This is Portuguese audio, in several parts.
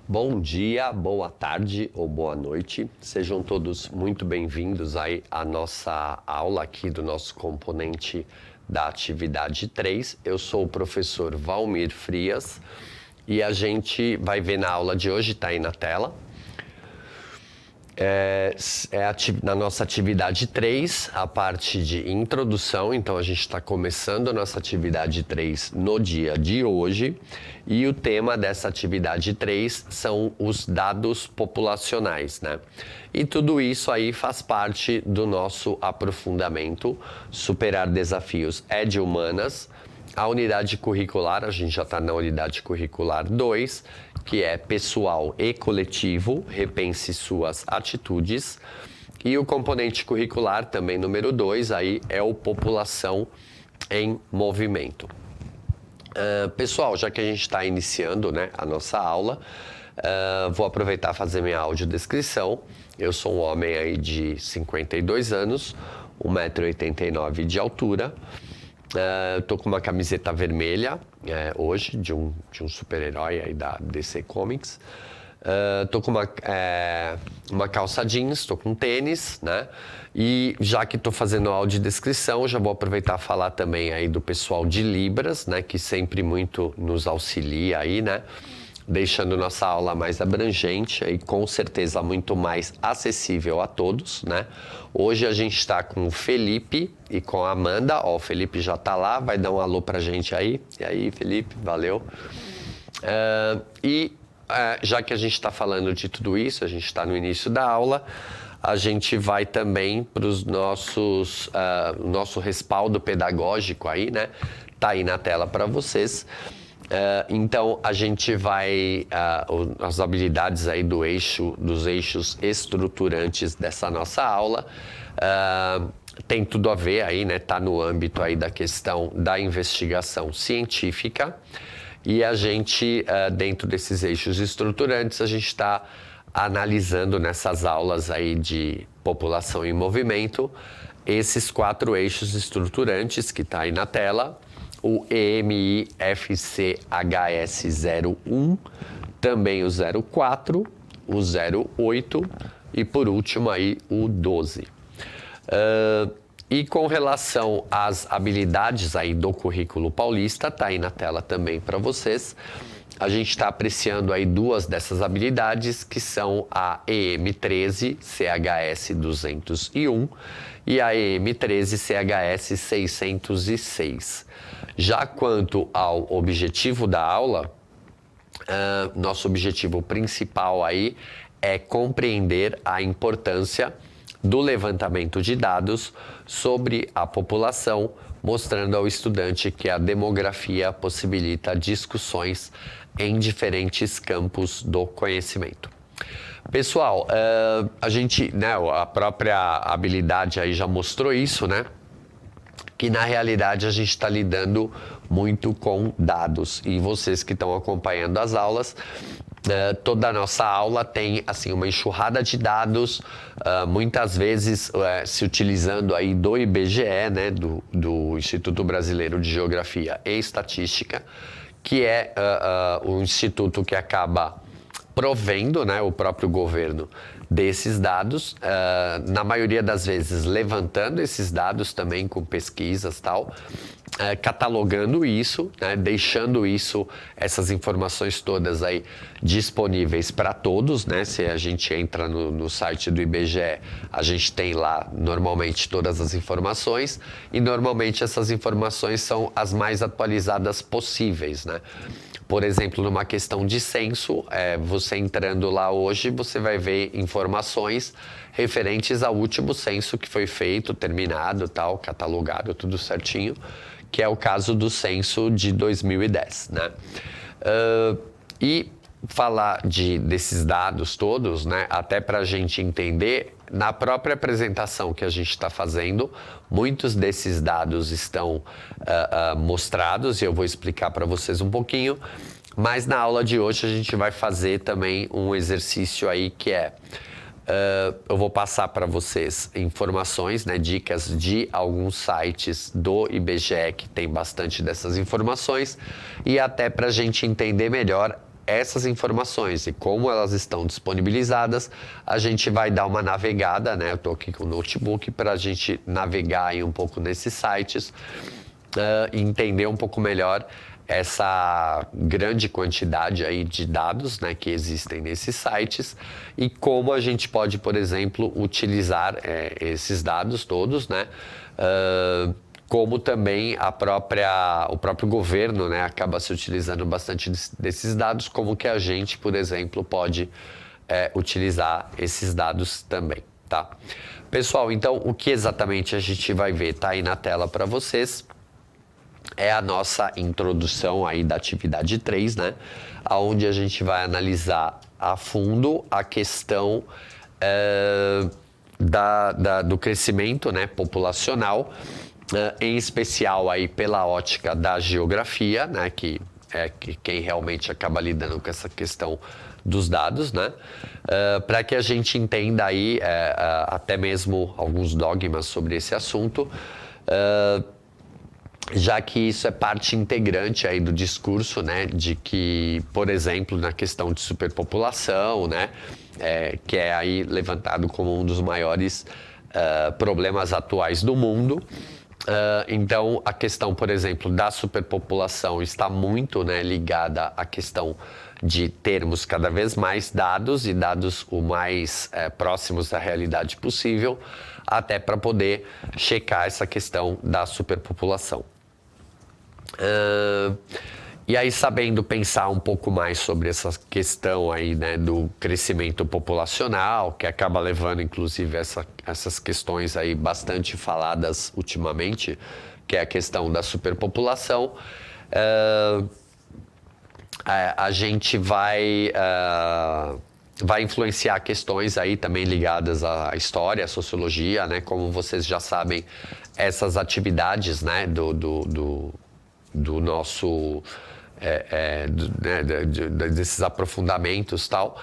Bom dia, boa tarde ou boa noite. Sejam todos muito bem-vindos aí à nossa aula aqui do nosso componente da atividade 3. Eu sou o professor Valmir Frias e a gente vai ver na aula de hoje, está aí na tela. Na nossa atividade 3, a parte de introdução, então a gente está começando a nossa atividade 3 no dia de hoje e o tema dessa atividade 3 são os dados populacionais, né? E tudo isso aí faz parte do nosso aprofundamento, superar desafios de humanas. A unidade curricular, a gente já está na unidade curricular 2, que é pessoal e coletivo, repense suas atitudes. E o componente curricular, também número 2, aí é o população em movimento. Pessoal, já que a gente está iniciando, né, a nossa aula, vou aproveitar e fazer minha audiodescrição. Eu sou um homem aí de 52 anos, 1,89 m de altura. Tô com uma camiseta vermelha hoje, de um super-herói aí da DC Comics. Tô com uma calça jeans, tô com tênis, né? E já que tô fazendo audiodescrição, já vou aproveitar e falar também aí do pessoal de Libras, né? Que sempre muito nos auxilia aí, né? Deixando nossa aula mais abrangente e com certeza muito mais acessível a todos, né? Hoje a gente está com o Felipe e com a Amanda. Ó, o Felipe já está lá, vai dar um alô pra gente aí. E aí, Felipe, valeu. Já que a gente está falando de tudo isso, a gente está no início da aula, a gente vai também para os nosso respaldo pedagógico aí, né? Tá aí na tela para vocês. Então, a gente vai, as habilidades aí dos eixos estruturantes dessa nossa aula, tem tudo a ver aí, né? Tá no âmbito aí da questão da investigação científica e a gente, dentro desses eixos estruturantes, a gente está analisando nessas aulas aí de população em movimento, esses 4 eixos estruturantes que tá aí na tela, o EMIFCHS01, também o 04, o 08 e por último aí o 12. E com relação às habilidades aí do currículo paulista, tá aí na tela também para vocês. A gente está apreciando aí 2 dessas habilidades, que são a EM13 CHS 201 e a EM13 CHS 606. Já quanto ao objetivo da aula, nosso objetivo principal aí é compreender a importância do levantamento de dados sobre a população, mostrando ao estudante que a demografia possibilita discussões em diferentes campos do conhecimento. Pessoal, a gente, né, a própria habilidade aí já mostrou isso, né? Que na realidade a gente está lidando muito com dados. E vocês que estão acompanhando as aulas, toda a nossa aula tem assim uma enxurrada de dados, muitas vezes se utilizando aí do IBGE, né, do Instituto Brasileiro de Geografia e Estatística, que é o instituto que acaba provendo, né, o próprio governo desses dados, na maioria das vezes levantando esses dados também com pesquisas e tal, catalogando isso, né, deixando essas informações todas aí disponíveis para todos, né? Se a gente entra no site do IBGE, a gente tem lá normalmente todas as informações e normalmente essas informações são as mais atualizadas possíveis, né? Por exemplo, numa questão de censo, você entrando lá hoje, você vai ver informações referentes ao último censo que foi feito, terminado, tal, catalogado, tudo certinho, que é o caso do censo de 2010, né? E falar desses dados todos, né, até para a gente entender, na própria apresentação que a gente está fazendo, muitos desses dados estão mostrados e eu vou explicar para vocês um pouquinho, mas na aula de hoje a gente vai fazer também um exercício aí que eu vou passar para vocês informações, né, dicas de alguns sites do IBGE que tem bastante dessas informações e até para a gente entender melhor essas informações e como elas estão disponibilizadas, a gente vai dar uma navegada, né? Eu estou aqui com o notebook para a gente navegar aí um pouco nesses sites, entender um pouco melhor essa grande quantidade aí de dados, né, que existem nesses sites e como a gente pode, por exemplo, utilizar esses dados todos, né, como também o próprio governo, né, acaba se utilizando bastante desses dados, como que a gente, por exemplo, pode utilizar esses dados também, tá? Pessoal, então o que exatamente a gente vai ver tá aí na tela para vocês. É a nossa introdução aí da atividade 3, né? Onde a gente vai analisar a fundo a questão do crescimento, né, populacional, em especial aí pela ótica da geografia, né, que é quem realmente acaba lidando com essa questão dos dados, né? Para que a gente entenda aí até mesmo alguns dogmas sobre esse assunto, já que isso é parte integrante aí do discurso, né, de que, por exemplo, na questão de superpopulação, né, que é aí levantado como um dos maiores problemas atuais do mundo. Então, a questão, por exemplo, da superpopulação está muito, né, ligada à questão de termos cada vez mais dados e dados o mais próximos da realidade possível, até para poder checar essa questão da superpopulação. E aí, sabendo pensar um pouco mais sobre essa questão aí, né, do crescimento populacional, que acaba levando, inclusive, essas questões aí bastante faladas ultimamente, que é a questão da superpopulação, a gente vai influenciar questões aí também ligadas à história, à sociologia, né? Como vocês já sabem, essas atividades, né, do nosso desses aprofundamentos e tal,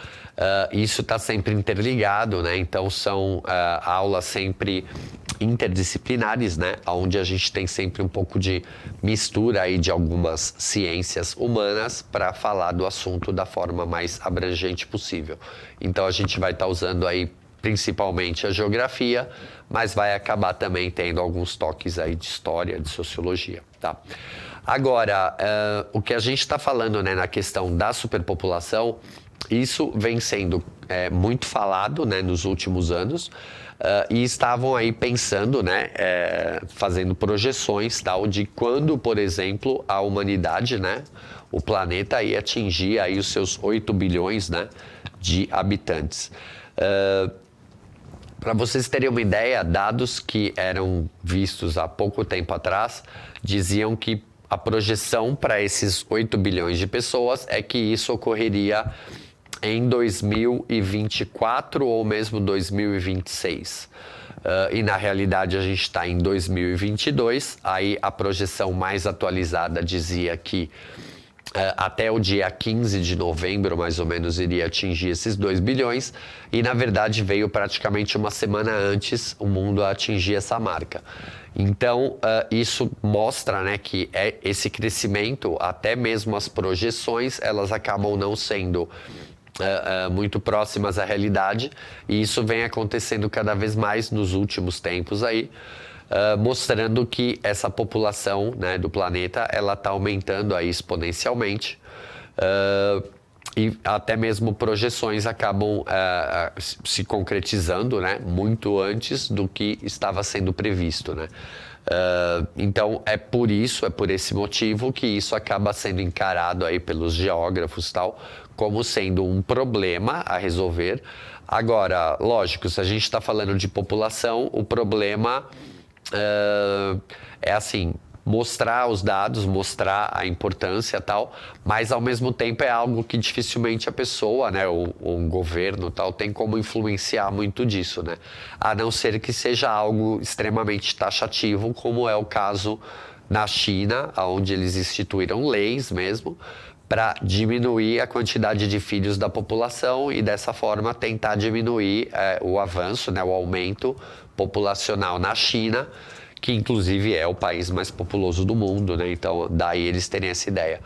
isso está sempre interligado, né? Então são aulas sempre interdisciplinares, né? Onde a gente tem sempre um pouco de mistura aí de algumas ciências humanas para falar do assunto da forma mais abrangente possível. Então a gente vai estar usando aí principalmente a geografia, mas vai acabar também tendo alguns toques aí de história, de sociologia, tá? Agora, o que a gente está falando, né, na questão da superpopulação, isso vem sendo muito falado, né, nos últimos anos, e estavam aí pensando, né, fazendo projeções tal de quando, por exemplo, a humanidade, né, o planeta ia atingir aí os seus 8 bilhões, né, de habitantes. Para vocês terem uma ideia, dados que eram vistos há pouco tempo atrás diziam que a projeção para esses 8 bilhões de pessoas é que isso ocorreria em 2024 ou mesmo 2026. E na realidade a gente está em 2022, aí a projeção mais atualizada dizia que até o dia 15 de novembro, mais ou menos, iria atingir esses 2 bilhões e, na verdade, veio praticamente uma semana antes o mundo a atingir essa marca. Então, isso mostra, né, que esse crescimento, até mesmo as projeções, elas acabam não sendo muito próximas à realidade e isso vem acontecendo cada vez mais nos últimos tempos aí. Mostrando que essa população, né, do planeta ela está aumentando aí exponencialmente e até mesmo projeções acabam se concretizando, né, muito antes do que estava sendo previsto, né? Então é por esse motivo que isso acaba sendo encarado aí pelos geógrafos tal como sendo um problema a resolver. Agora, lógico, se a gente está falando de população, o problema é assim, mostrar os dados, mostrar a importância e tal, mas ao mesmo tempo é algo que dificilmente a pessoa, né, ou um governo tal, tem como influenciar muito disso, né? A não ser que seja algo extremamente taxativo, como é o caso na China, onde eles instituíram leis mesmo, para diminuir a quantidade de filhos da população e dessa forma tentar diminuir o avanço, né, o aumento populacional na China, que inclusive é o país mais populoso do mundo, né? Então daí eles terem essa ideia.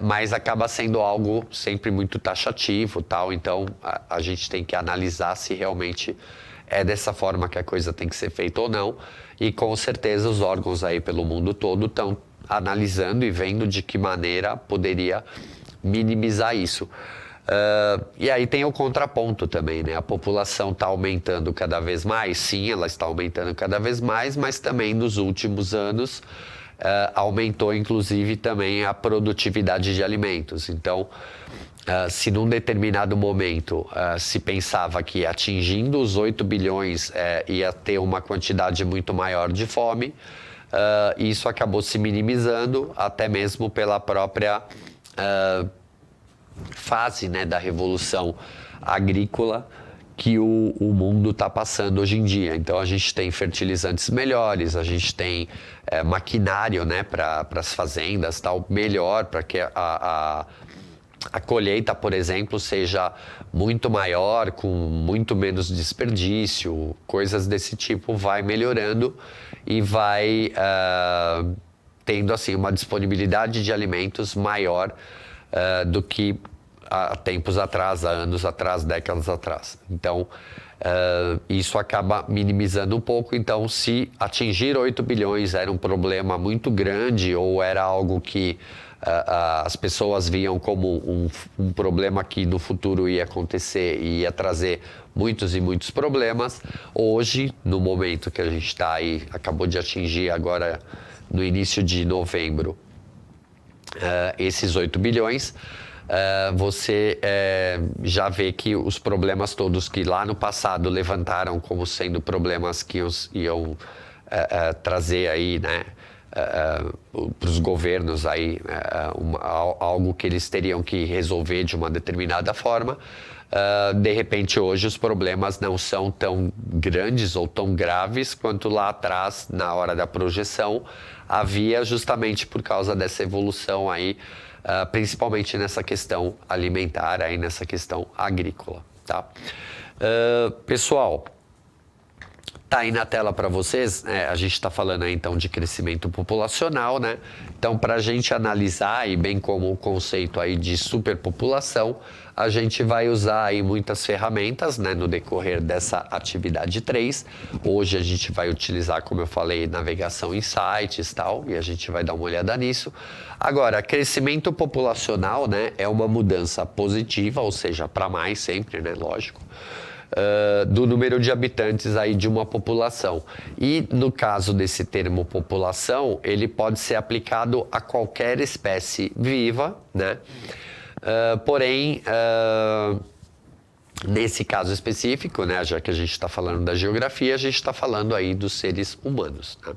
mas acaba sendo algo sempre muito taxativo, tal. Então a gente tem que analisar se realmente é dessa forma que a coisa tem que ser feita ou não. E com certeza os órgãos aí pelo mundo todo estão analisando e vendo de que maneira poderia minimizar isso. E aí tem o contraponto também, né? A população está aumentando cada vez mais, sim, ela está aumentando cada vez mais, mas também nos últimos anos aumentou inclusive também a produtividade de alimentos. Então, se num determinado momento se pensava que atingindo os 8 bilhões ia ter uma quantidade muito maior de fome, isso acabou se minimizando, até mesmo pela própria fase, né, da revolução agrícola que o mundo está passando hoje em dia. Então a gente tem fertilizantes melhores, a gente tem maquinário, né, para as fazendas tal, melhor, para que a colheita, por exemplo, seja muito maior, com muito menos desperdício, coisas desse tipo, vai melhorando e vai tendo assim uma disponibilidade de alimentos maior do que há tempos atrás, há anos atrás, décadas atrás. Então, isso acaba minimizando um pouco. Então, se atingir 8 bilhões era um problema muito grande ou era algo que as pessoas viam como um problema que no futuro ia acontecer e ia trazer muitos e muitos problemas, hoje, no momento que a gente está aí, acabou de atingir agora no início de novembro, esses 8 bilhões, você já vê que os problemas todos que lá no passado levantaram como sendo problemas que iam trazer aí, né, para os governos aí, algo que eles teriam que resolver de uma determinada forma, de repente hoje os problemas não são tão grandes ou tão graves quanto lá atrás, na hora da projeção, havia, justamente por causa dessa evolução aí, principalmente nessa questão alimentar, aí nessa questão agrícola, tá? Pessoal, tá aí na tela para vocês, a gente está falando aí então de crescimento populacional, né? Então, para a gente analisar, e bem como o conceito aí de superpopulação, a gente vai usar aí muitas ferramentas, né, no decorrer dessa atividade 3. Hoje a gente vai utilizar, como eu falei, navegação em sites e tal, e a gente vai dar uma olhada nisso. Agora, crescimento populacional, né, é uma mudança positiva, ou seja, para mais sempre, né, lógico, do número de habitantes aí de uma população. E no caso desse termo população, ele pode ser aplicado a qualquer espécie viva, né? Porém, nesse caso específico, né, já que a gente está falando da geografia, a gente está falando aí dos seres humanos, né?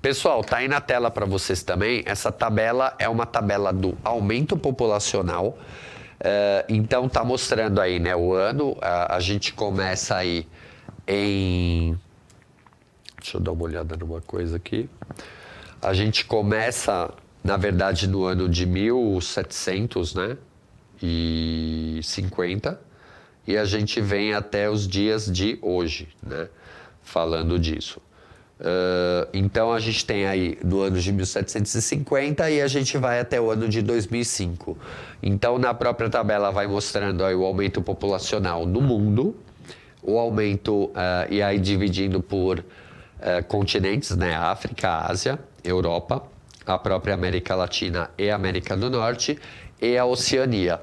Pessoal, tá aí na tela para vocês também. Essa tabela é uma tabela do aumento populacional. Então tá mostrando aí, né, o ano. A gente começa aí em... Deixa eu dar uma olhada numa coisa aqui. A gente começa, na verdade, no ano de 1700, né, e 50, e a gente vem até os dias de hoje, né, falando disso. Então a gente tem aí no ano de 1750 e a gente vai até o ano de 2005. Então na própria tabela vai mostrando aí o aumento populacional no mundo, o aumento, e aí dividindo por continentes, né? África, Ásia, Europa, a própria América Latina e América do Norte e a Oceania.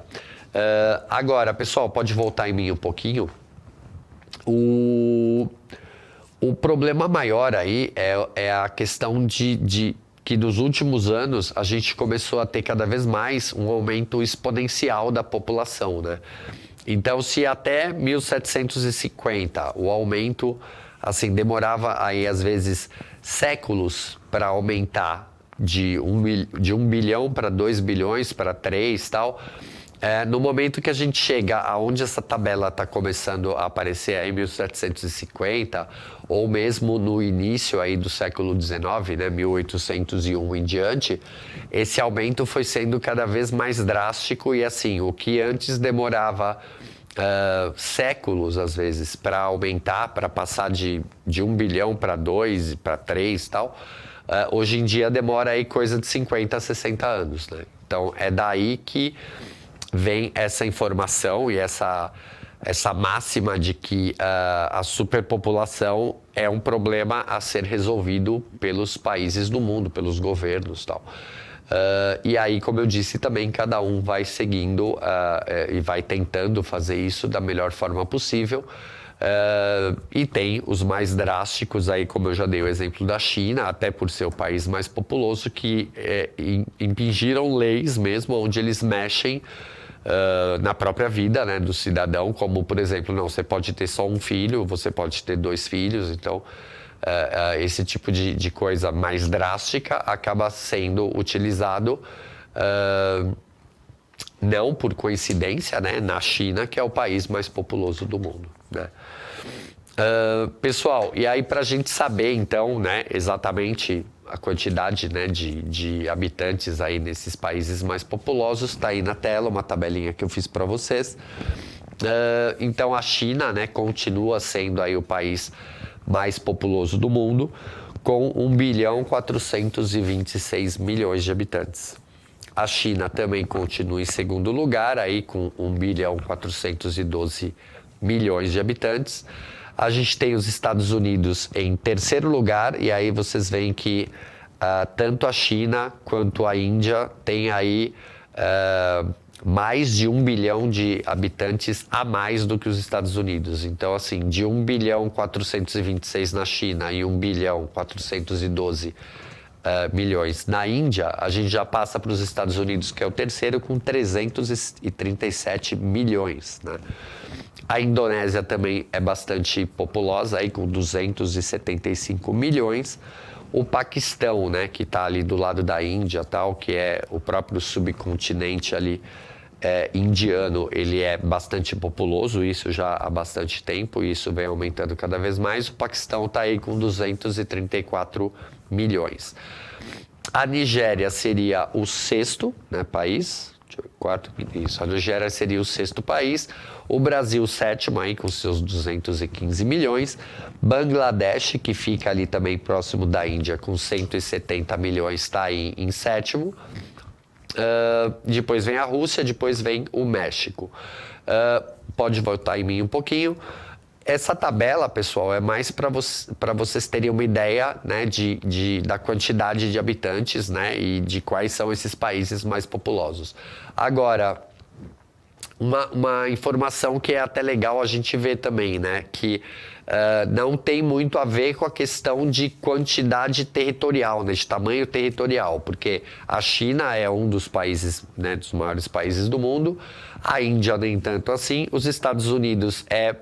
Agora, pessoal, pode voltar em mim um pouquinho. O problema maior aí é a questão de que nos últimos anos a gente começou a ter cada vez mais um aumento exponencial da população, né? Então, se até 1750 o aumento, assim, demorava aí às vezes séculos para aumentar de 1 bilhão para 2 bilhões, para 3 e tal, no momento que a gente chega aonde essa tabela está começando a aparecer aí, em 1750, ou mesmo no início aí do século XIX, né, 1801 em diante, esse aumento foi sendo cada vez mais drástico e assim, o que antes demorava séculos, às vezes, para aumentar, para passar de 1 bilhão para 2, para 3 e tal, hoje em dia demora aí coisa de 50 a 60 anos, né? Então, é daí que vem essa informação e essa máxima de que a superpopulação é um problema a ser resolvido pelos países do mundo, pelos governos e tal. E aí, como eu disse também, cada um vai seguindo e vai tentando fazer isso da melhor forma possível. E tem os mais drásticos aí, como eu já dei o exemplo da China, até por ser o país mais populoso, que impingiram leis mesmo, onde eles mexem na própria vida, né, do cidadão, como, por exemplo, não, você pode ter só um filho, você pode ter 2 filhos, então esse tipo de coisa mais drástica acaba sendo utilizado não por coincidência, né, na China, que é o país mais populoso do mundo, né? Pessoal, e aí para a gente saber então, né, exatamente a quantidade, né, de habitantes aí nesses países mais populosos, está aí na tela uma tabelinha que eu fiz para vocês. Então a China, né, continua sendo aí o país mais populoso do mundo, com 1.426 bilhões de habitantes. A China também continua em segundo lugar, aí com 1.412 bilhões de habitantes. A gente tem os Estados Unidos em terceiro lugar, e aí vocês veem que tanto a China quanto a Índia têm aí mais de 1 bilhão de habitantes a mais do que os Estados Unidos. Então, assim, de 1.426 na China e 1.412 milhões na Índia, a gente já passa para os Estados Unidos, que é o terceiro, com 337 milhões, né? A Indonésia também é bastante populosa, aí com 275 milhões. O Paquistão, né, que está ali do lado da Índia, tal, que é o próprio subcontinente ali indiano, ele é bastante populoso, isso já há bastante tempo, e isso vem aumentando cada vez mais. O Paquistão está aí com 234 milhões. A Nigéria seria o sexto, né, país, quarto, isso, a Nigéria seria o sexto país, o Brasil o sétimo aí com seus 215 milhões, Bangladesh, que fica ali também próximo da Índia com 170 milhões, está aí em sétimo. Depois vem a Rússia, depois vem o México. Pode voltar em mim um pouquinho. Essa tabela, pessoal, é mais para vocês terem uma ideia, né, da quantidade de habitantes, né, e de quais são esses países mais populosos. Agora, uma informação que é até legal a gente ver também, né, que não tem muito a ver com a questão de quantidade territorial, né, de tamanho territorial, porque a China é um dos países, né, dos maiores países do mundo, a Índia nem tanto assim, os Estados Unidos é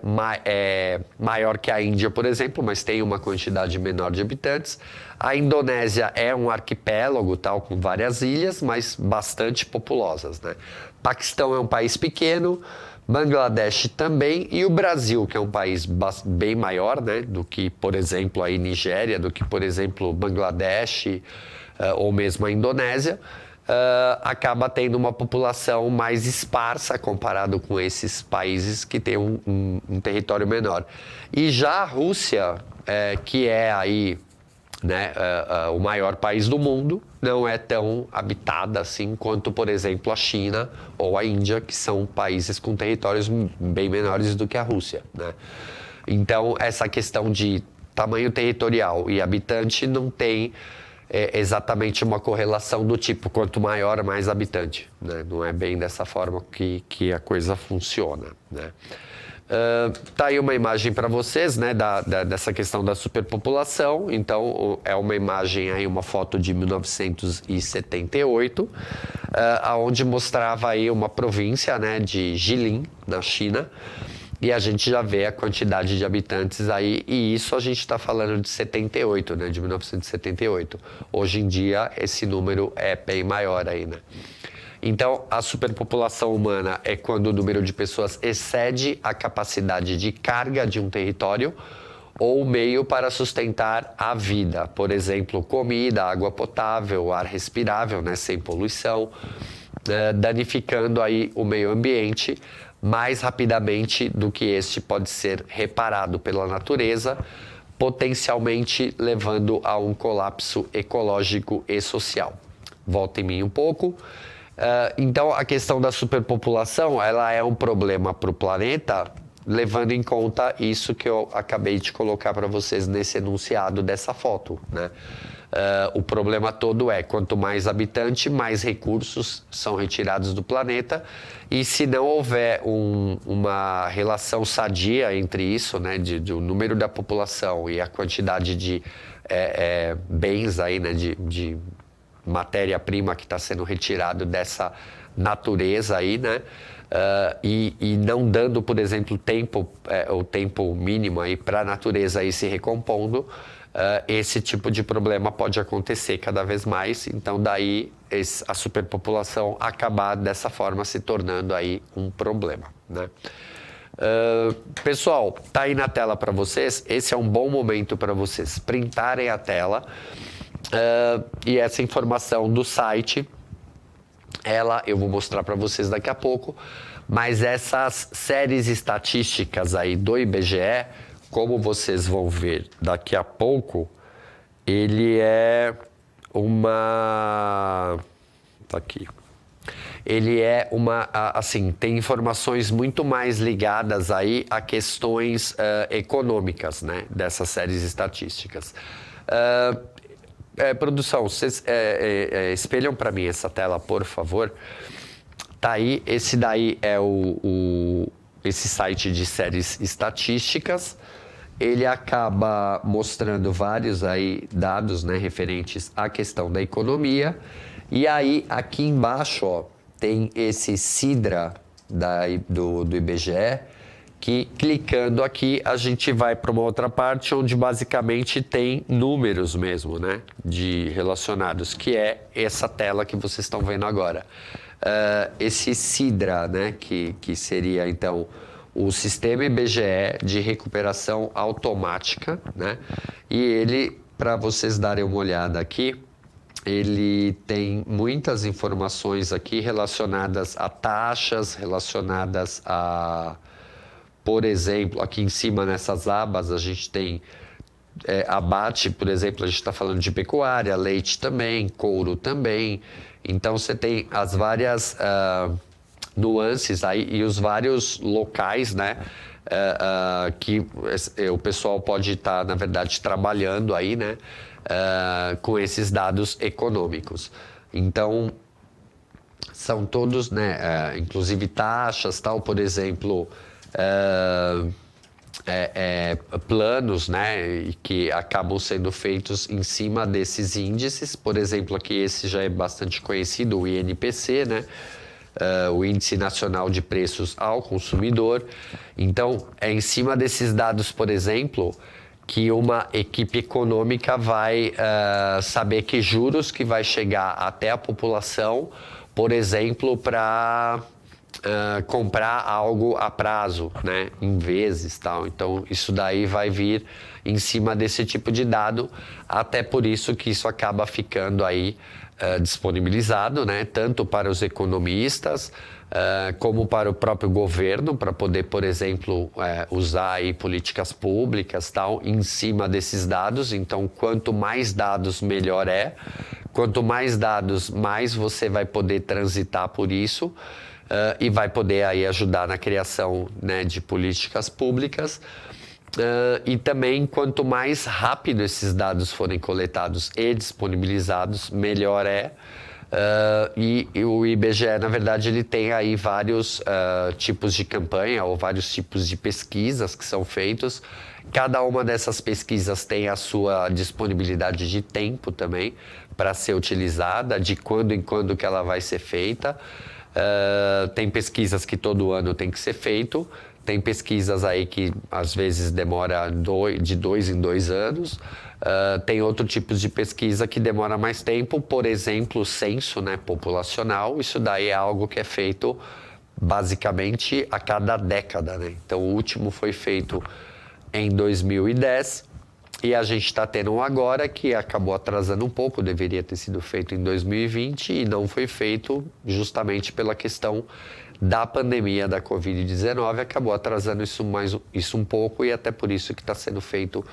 maior que a Índia, por exemplo, mas tem uma quantidade menor de habitantes. A Indonésia é um arquipélago, tal, com várias ilhas, mas bastante populosas, né? Paquistão é um país pequeno, Bangladesh também, e o Brasil, que é um país bem maior, né, do que, por exemplo, a Nigéria, do que, por exemplo, Bangladesh ou mesmo a Indonésia, acaba tendo uma população mais esparsa comparado com esses países que têm um território menor. E já a Rússia, que é aí, né, o maior país do mundo, não é tão habitada assim quanto, por exemplo, a China ou a Índia, que são países com territórios bem menores do que a Rússia, né? Então, essa questão de tamanho territorial e habitante não tem exatamente uma correlação do tipo quanto maior, mais habitante, né? Não é bem dessa forma que a coisa funciona, né? Tá aí uma imagem para vocês, né, dessa questão da superpopulação. Então, é uma imagem aí, uma foto de 1978, aonde mostrava aí uma província, né, de Jilin, na China, e a gente já vê a quantidade de habitantes aí, e isso a gente está falando de 78, né, de 1978. Hoje em dia, esse número é bem maior aí, né? Então, a superpopulação humana é quando o número de pessoas excede a capacidade de carga de um território ou meio para sustentar a vida. Por exemplo, comida, água potável, ar respirável, né, sem poluição, danificando aí o meio ambiente mais rapidamente do que este pode ser reparado pela natureza, potencialmente levando a um colapso ecológico e social. Volta em mim um pouco. Então, a questão da superpopulação, ela é um problema para o planeta, levando em conta isso que eu acabei de colocar para vocês nesse enunciado dessa foto, né? O problema todo é, quanto mais habitante, mais recursos são retirados do planeta, e se não houver uma relação sadia entre isso, né, o número da população e a quantidade de bens aí, né, de matéria-prima que está sendo retirado dessa natureza aí, né, e não dando, por exemplo, o tempo mínimo aí para a natureza aí se recompondo, esse tipo de problema pode acontecer cada vez mais. Então, daí a superpopulação acabar dessa forma se tornando aí um problema, né? Pessoal, tá aí na tela para vocês. Esse é um bom momento para vocês printarem a tela. E essa informação do site, eu vou mostrar para vocês daqui a pouco. Mas essas séries estatísticas aí do IBGE, como vocês vão ver daqui a pouco, ele é tá aqui. Ele é assim, tem informações muito mais ligadas aí a questões econômicas, né, dessas séries estatísticas. Produção, vocês espelham para mim essa tela, por favor. Tá aí, esse daí é esse site de séries estatísticas. Ele acaba mostrando vários aí dados, né, referentes à questão da economia. E aí, aqui embaixo, ó, tem esse Sidra do IBGE, que clicando aqui, a gente vai para uma outra parte onde basicamente tem números mesmo, né, relacionados, que é essa tela que vocês estão vendo agora. Esse Sidra, né, que seria, então, o Sistema IBGE de Recuperação Automática, né? E ele, para vocês darem uma olhada aqui, ele tem muitas informações aqui relacionadas a taxas, relacionadas a, por exemplo, aqui em cima nessas abas a gente tem abate, por exemplo, a gente está falando de pecuária, leite também, couro também. Então você tem as várias nuances aí e os vários locais, né, que o pessoal pode estar, na verdade, trabalhando aí, né, com esses dados econômicos. Então, são todos, né, inclusive taxas, tal, por exemplo, planos, né, que acabam sendo feitos em cima desses índices. Por exemplo, aqui esse já é bastante conhecido, o INPC, né, o Índice Nacional de Preços ao Consumidor. Então, é em cima desses dados, por exemplo, que uma equipe econômica vai saber que juros que vai chegar até a população, por exemplo, para comprar algo a prazo, né, em vezes, tal. Então, isso daí vai vir em cima desse tipo de dado, até por isso que isso acaba ficando aí disponibilizado, né, tanto para os economistas como para o próprio governo, para poder, por exemplo, usar aí políticas públicas, tal, em cima desses dados. Então, quanto mais dados, melhor é. Quanto mais dados, mais você vai poder transitar por isso. E vai poder aí ajudar na criação, né, de políticas públicas. E também, quanto mais rápido esses dados forem coletados e disponibilizados, melhor é. E o IBGE, na verdade, ele tem aí vários tipos de campanha ou vários tipos de pesquisas que são feitos. Cada uma dessas pesquisas tem a sua disponibilidade de tempo também para ser utilizada, de quando em quando que ela vai ser feita. Tem pesquisas que todo ano tem que ser feito, tem pesquisas aí que às vezes demora de 2 em 2 anos, tem outro tipo de pesquisa que demora mais tempo, por exemplo, o censo, né, populacional. Isso daí é algo que é feito basicamente a cada década, né? Então o último foi feito em 2010 e a gente está tendo um agora que acabou atrasando um pouco, deveria ter sido feito em 2020 e não foi feito justamente pela questão da pandemia da Covid-19, acabou atrasando isso um pouco e até por isso que está sendo feito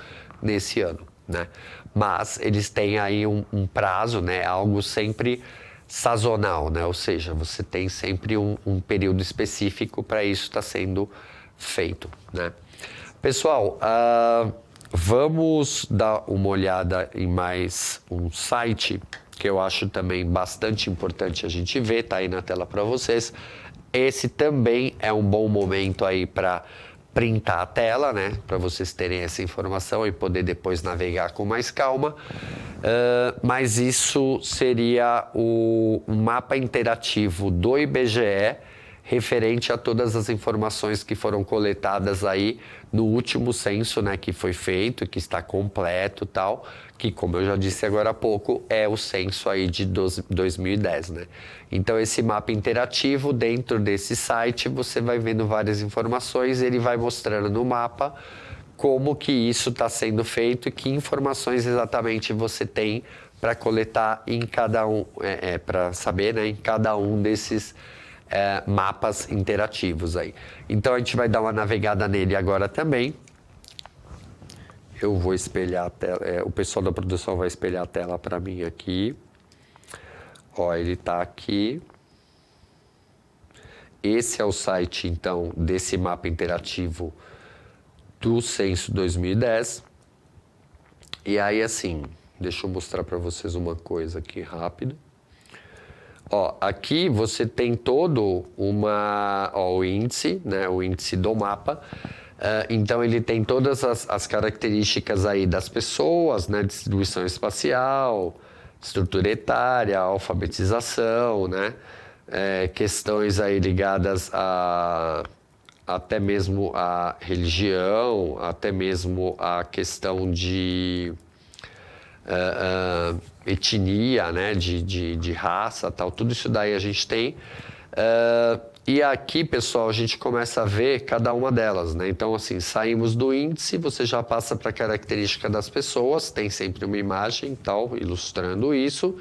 nesse ano, né? Mas eles têm aí um prazo, né? Algo sempre sazonal, né? Ou seja, você tem sempre um período específico para isso estar sendo feito, né? Pessoal, vamos dar uma olhada em mais um site que eu acho também bastante importante a gente ver, tá aí na tela para vocês. Esse também é um bom momento aí para printar a tela, né? Para vocês terem essa informação e poder depois navegar com mais calma. Mas isso seria o mapa interativo do IBGE referente a todas as informações que foram coletadas aí no último censo, né, que foi feito, que está completo, tal, que, como eu já disse agora há pouco, é o censo aí de 2010, né? Então, esse mapa interativo, dentro desse site, você vai vendo várias informações, ele vai mostrando no mapa como que isso está sendo feito e que informações exatamente você tem para coletar em cada um, para saber, né, em cada um desses mapas interativos aí. Então a gente vai dar uma navegada nele agora também. Eu vou espelhar a tela, o pessoal da produção vai espelhar a tela para mim aqui. Ó, ele está aqui. Esse é o site, então, desse mapa interativo do Censo 2010. E aí, assim, deixa eu mostrar para vocês uma coisa aqui rápido. Ó, aqui você tem todo o índice, né, o índice do mapa. Então, ele tem todas as características aí das pessoas, né, distribuição espacial, estrutura etária, alfabetização, né, questões aí ligadas até mesmo a religião, até mesmo a questão de etnia, né, de raça, tal, tudo isso daí a gente tem. E aqui, pessoal, a gente começa a ver cada uma delas, né? Então, assim, saímos do índice, você já passa para a característica das pessoas, tem sempre uma imagem, tal, ilustrando isso.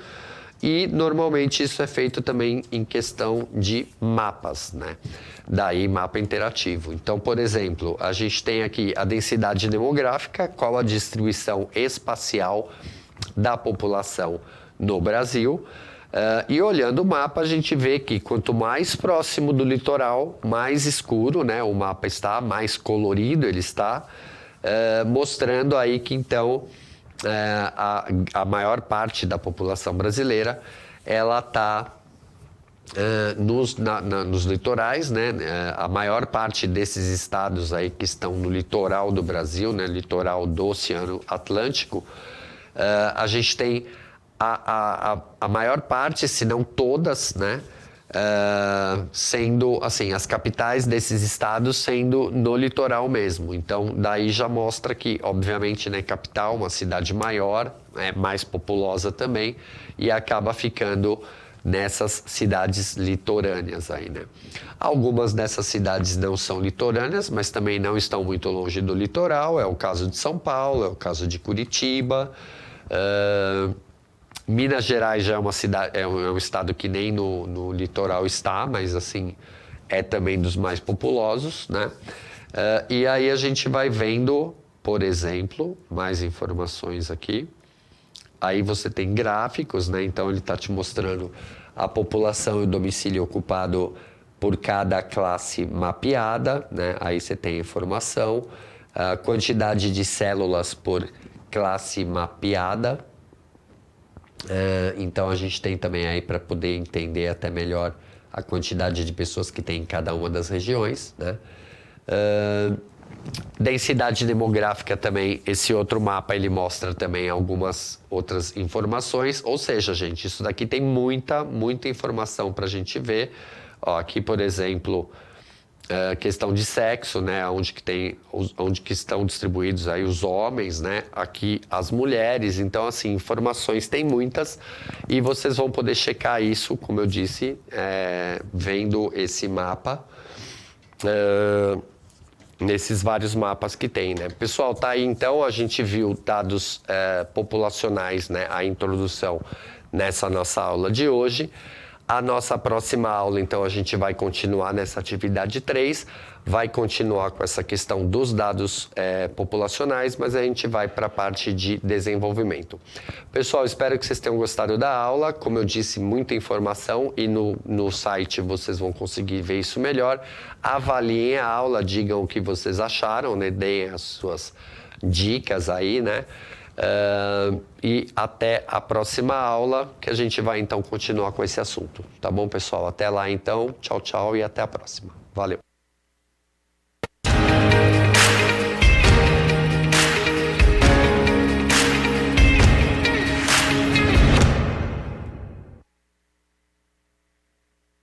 E, normalmente, isso é feito também em questão de mapas, né? Daí, mapa interativo. Então, por exemplo, a gente tem aqui a densidade demográfica, qual a distribuição espacial da população no Brasil. E olhando o mapa, a gente vê que quanto mais próximo do litoral, mais escuro, né? O mapa está mais colorido, ele está mostrando aí que, então, a maior parte da população brasileira, ela está nos litorais, né? A maior parte desses estados aí que estão no litoral do Brasil, né? Litoral do Oceano Atlântico, a gente tem a maior parte, se não todas, né, sendo, assim, as capitais desses estados sendo no litoral mesmo. Então, daí já mostra que, obviamente, né, capital, uma cidade maior, mais populosa também, e acaba ficando nessas cidades litorâneas aí, né? Algumas dessas cidades não são litorâneas, mas também não estão muito longe do litoral. É o caso de São Paulo, é o caso de Curitiba. Minas Gerais já é uma cidade, é um estado que nem no litoral está, mas assim é também dos mais populosos, né? E aí a gente vai vendo, por exemplo, mais informações aqui. Aí você tem gráficos, né? Então ele está te mostrando a população e o domicílio ocupado por cada classe mapeada, né? Aí você tem informação, a quantidade de células por classe mapeada. Então a gente tem também aí para poder entender até melhor a quantidade de pessoas que tem em cada uma das regiões, né? Densidade demográfica também, esse outro mapa ele mostra também algumas outras informações, ou seja, gente, isso daqui tem muita informação para a gente ver. Ó, aqui, por exemplo, questão de sexo, né, onde que estão distribuídos aí os homens, né, aqui as mulheres. Então, assim, informações tem muitas e vocês vão poder checar isso, como eu disse, vendo esse mapa, nesses vários mapas que tem, né. Pessoal, tá aí, então, a gente viu dados populacionais, né, a introdução nessa nossa aula de hoje. A nossa próxima aula, então, a gente vai continuar nessa atividade 3, vai continuar com essa questão dos dados populacionais, mas a gente vai para a parte de desenvolvimento. Pessoal, espero que vocês tenham gostado da aula. Como eu disse, muita informação e no site vocês vão conseguir ver isso melhor. Avaliem a aula, digam o que vocês acharam, né? Deem as suas dicas aí, né? E até a próxima aula, que a gente vai então continuar com esse assunto. Tá bom, pessoal? Até lá então. Tchau, tchau e até a próxima. Valeu!